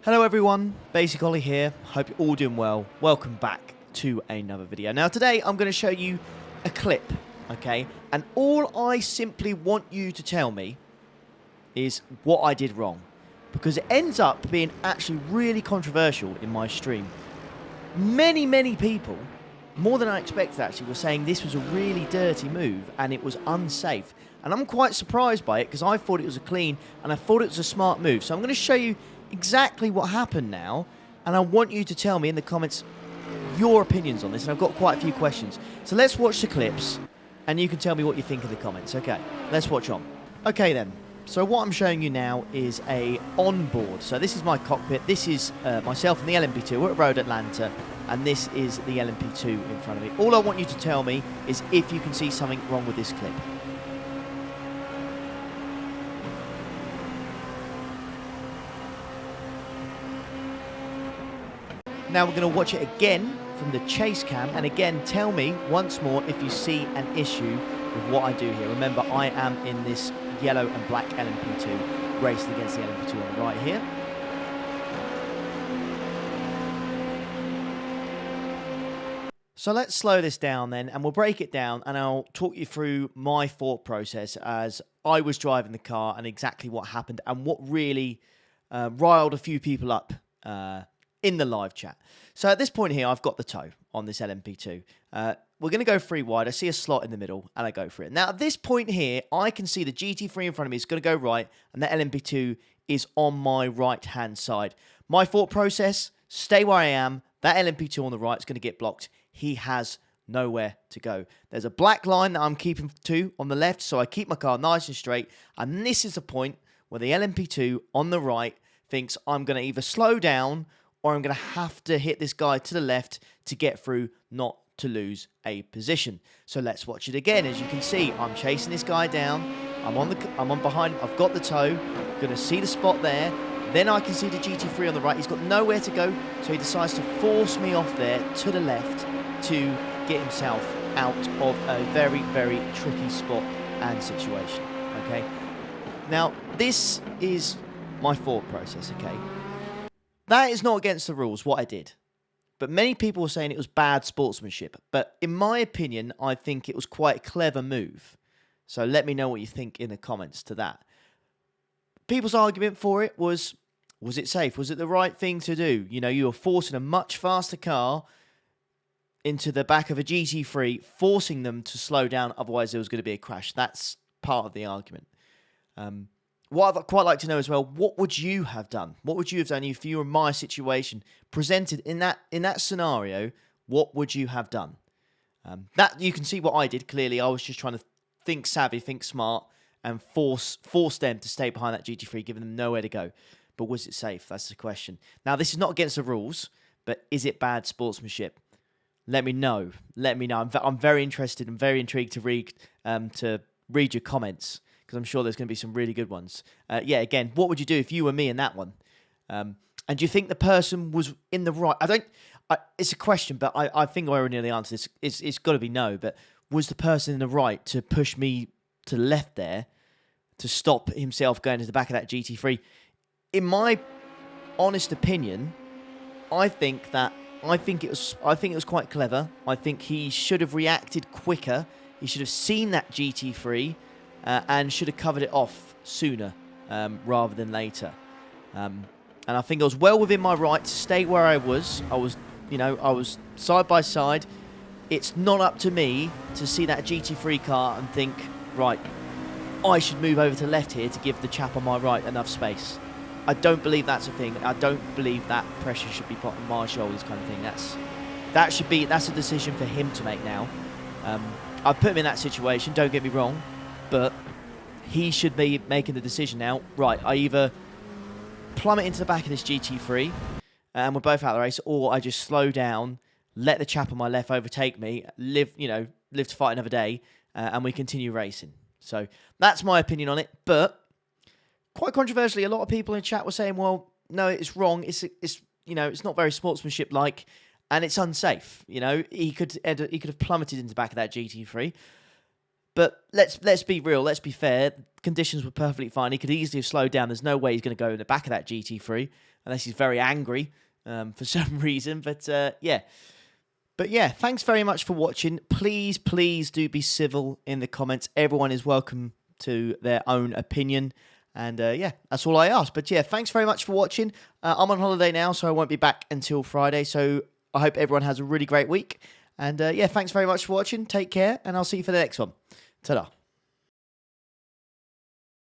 Hello everyone, Basic Ollie here. Hope you're all doing well. Welcome back to another video. Now today I'm going to show you a clip, okay? And all I simply want you to tell me is what I did wrong. Because it ends up being actually really controversial in my stream. Many people, more than I expected actually, were saying this was a really dirty move and it was unsafe. And I'm quite surprised by it because I thought it was a clean and I thought it was a smart move. So I'm going to show you exactly what happened now, and I want you to tell me in the comments your opinions on this, and I've got quite a few questions. So let's watch the clips, and you can tell me what you think in the comments. Okay, let's watch on. Okay then, so what I'm showing you now is a onboard. So this is my cockpit, this is myself and the LMP2, we're at Road Atlanta, and this is the LMP2 in front of me. All I want you to tell me is if you can see something wrong with this clip. Now we're going to watch it again from the chase cam, and again tell me once more if you see an issue with what I do here. Remember, I am in this yellow and black LMP2 racing against the LMP2 on the right here. So let's slow this down then, and we'll break it down, and I'll talk you through my thought process as I was driving the car and exactly what happened and what really riled a few people up in the live chat. So at this point here, I've got the tow on this LMP2. We're going to go 3 wide. I see a slot in the middle, and I go for it. Now, at this point here, I can see the GT3 in front of me is going to go right, and the LMP2 is on my right-hand side. My thought process, stay where I am. That LMP2 on the right is going to get blocked. He has nowhere to go. There's a black line that I'm keeping to on the left, so I keep my car nice and straight, and this is the point where the LMP2 on the right thinks I'm going to either slow down or I'm going to have to hit this guy to the left to get through, not to lose a position. So let's watch it again. As you can see, I'm chasing this guy down. I'm on behind him. I've got the tow. Going to see the spot there. Then I can see the GT3 on the right. He's got nowhere to go, so he decides to force me off there to the left to get himself out of a very tricky spot and situation. Okay. Now, this is my thought process, okay? That is not against the rules, what I did. But many people were saying it was bad sportsmanship. But in my opinion, I think it was quite a clever move. So let me know what you think in the comments to that. People's argument for it was it safe? Was it the right thing to do? You know, you were forcing a much faster car into the back of a GT3, forcing them to slow down, otherwise there was going to be a crash. That's part of the argument. What I'd quite like to know as well, what would you have done? What would you have done if you were in my situation? Presented in that scenario, what would you have done? That you can see what I did, clearly. I was just trying to think savvy, think smart, and force them to stay behind that GT3, giving them nowhere to go. But was it safe? That's the question. Now, this is not against the rules, but is it bad sportsmanship? Let me know. Let me know. I'm very interested and very intrigued to read your comments, because I'm sure there's going to be some really good ones. Yeah, again, what would you do if you were me in that one? And do you think the person was in the right? It's a question, but I think I already know the answer. It's got to be no, but was the person in the right to push me to the left there to stop himself going to the back of that GT3? In my honest opinion, I think it was quite clever. I think he should have reacted quicker. He should have seen that GT3 and should have covered it off sooner rather than later. And I think I was well within my right to stay where I was. I was side by side. It's not up to me to see that GT3 car and think, right, I should move over to the left here to give the chap on my right enough space. I don't believe that's a thing. I don't believe that pressure should be put on my shoulders, kind of thing. That's a decision for him to make now. I've put him in that situation, don't get me wrong, but he should be making the decision now. Right, I either plummet into the back of this GT3 and we're both out of the race, or I just slow down, let the chap on my left overtake me, live to fight another day, and we continue racing. So that's my opinion on it. But quite controversially, a lot of people in chat were saying, well, no, it's wrong. It's not very sportsmanship-like, and it's unsafe. You know, he could have plummeted into the back of that GT3. But let's be real, let's be fair. Conditions were perfectly fine. He could easily have slowed down. There's no way he's going to go in the back of that GT3. unless he's very angry for some reason. But yeah. But yeah, thanks very much for watching. Please, please do be civil in the comments. Everyone is welcome to their own opinion. And yeah, that's all I ask. But yeah, thanks very much for watching. I'm on holiday now, so I won't be back until Friday. So I hope everyone has a really great week. And yeah, thanks very much for watching. Take care, and I'll see you for the next one. Ta-da.